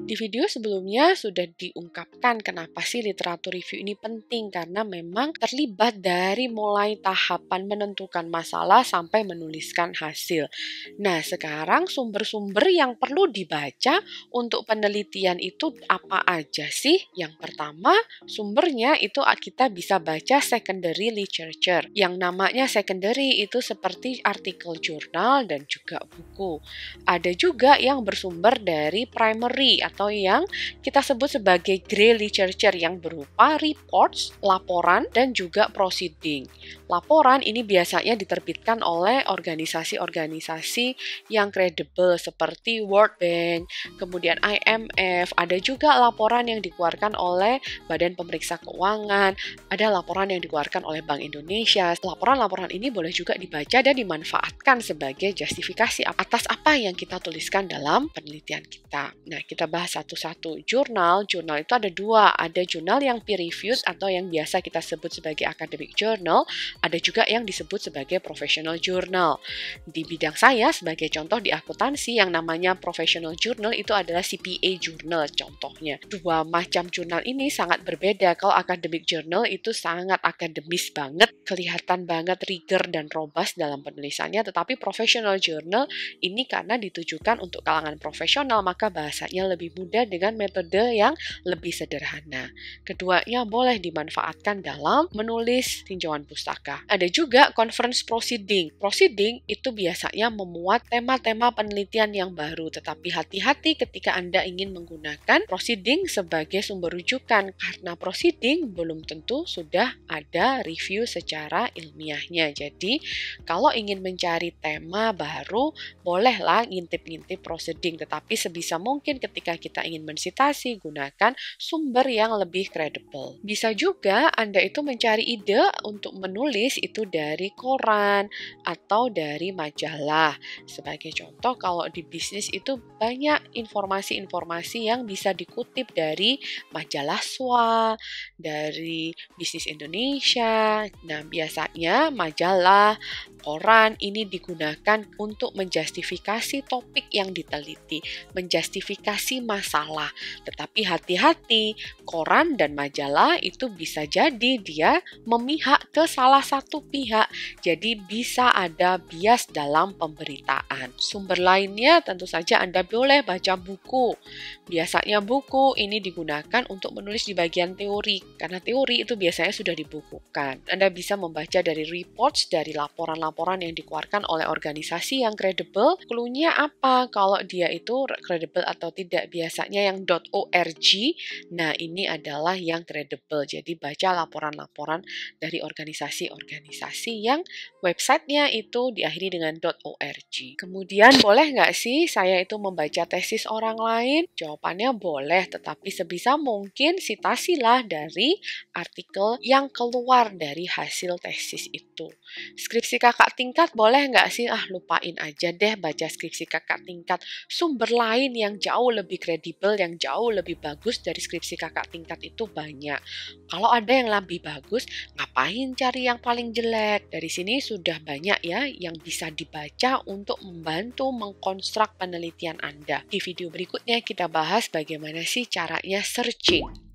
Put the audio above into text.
Di video sebelumnya sudah diungkapkan kenapa sih literatur review ini penting, karena memang terlibat dari mulai tahapan menentukan masalah sampai menuliskan hasil. Nah, sekarang sumber-sumber yang perlu dibaca untuk penelitian itu apa aja sih? Yang pertama, sumbernya itu kita bisa baca secondary literature. Yang namanya secondary itu seperti artikel jurnal dan juga buku. Ada juga yang bersumber dari primary atau yang kita sebut sebagai grey literature yang berupa reports, laporan, dan juga proceeding. Laporan ini biasanya diterbitkan oleh organisasi-organisasi yang kredibel seperti World Bank, kemudian IMF, ada juga laporan yang dikeluarkan oleh Badan Pemeriksa Keuangan, ada laporan yang dikeluarkan oleh Bank Indonesia. Laporan-laporan ini boleh juga dibaca dan dimanfaatkan sebagai justifikasi atas apa yang kita tuliskan dalam penelitian kita. Nah, kita bahas satu-satu. Jurnal itu ada dua. Ada jurnal yang peer-reviewed atau yang biasa kita sebut sebagai academic journal. Ada juga yang disebut sebagai professional journal. Di bidang saya, sebagai contoh di akuntansi, yang namanya professional journal itu adalah CPA journal contohnya. Dua macam jurnal ini sangat berbeda. Kalau academic journal itu sangat akademis banget, kelihatan banget rigor dan robust dalam penulisannya, tetapi professional journal ini karena ditujukan untuk kalangan profesional, maka bahasanya lebih mudah dengan metode yang lebih sederhana. Keduanya boleh dimanfaatkan dalam menulis tinjauan pustaka. Ada juga conference proceeding. Proceeding itu biasanya memuat tema-tema penelitian yang baru, tetapi hati-hati ketika Anda ingin menggunakan proceeding sebagai sumber rujukan, karena proceeding belum tentu sudah ada review secara ilmiahnya. Jadi, kalau ingin mencari tema baru, bolehlah ngintip-ngintip proceeding, tetapi sebisa mungkin ketika kita ingin mensitasi, gunakan sumber yang lebih kredibel. Bisa juga Anda itu mencari ide untuk menulis itu dari koran atau dari majalah. Sebagai contoh, kalau di bisnis itu banyak informasi-informasi yang bisa dikutip dari majalah SWA, dari Bisnis Indonesia. Nah, biasanya majalah, koran ini digunakan untuk menjustifikasi topik yang diteliti, menjustifikasi masalah. Tetapi hati-hati, koran dan majalah itu bisa jadi dia memihak ke salah satu pihak. Jadi bisa ada bias dalam pemberitaan. Sumber lainnya tentu saja Anda boleh baca buku. Biasanya buku ini digunakan untuk menulis di bagian teori, karena teori itu biasanya sudah dibukukan. Anda bisa membaca dari reports, dari laporan-laporan yang dikeluarkan oleh organisasi yang kredibel. Cluenya apa? Kalau dia itu kredibel atau tidak? Biasanya yang .org, nah ini adalah yang kredibel. Jadi baca laporan-laporan dari organisasi-organisasi yang websitenya itu diakhiri dengan .org. Kemudian boleh nggak sih saya itu membaca tesis orang lain? Jawabannya boleh, tetapi sebisa mungkin sitasilah dari artikel yang keluar dari hasil tesis itu. Skripsi kakak tingkat boleh nggak sih? Lupain aja deh baca skripsi kakak tingkat. Sumber lain yang jauh lebih kredibel, yang jauh lebih bagus dari skripsi kakak tingkat itu banyak. Kalau ada yang lebih bagus, ngapain cari yang paling jelek? Dari sini sudah banyak ya yang bisa dibaca untuk membantu mengkonstruk penelitian Anda. Di video berikutnya kita bahas bagaimana sih caranya searching.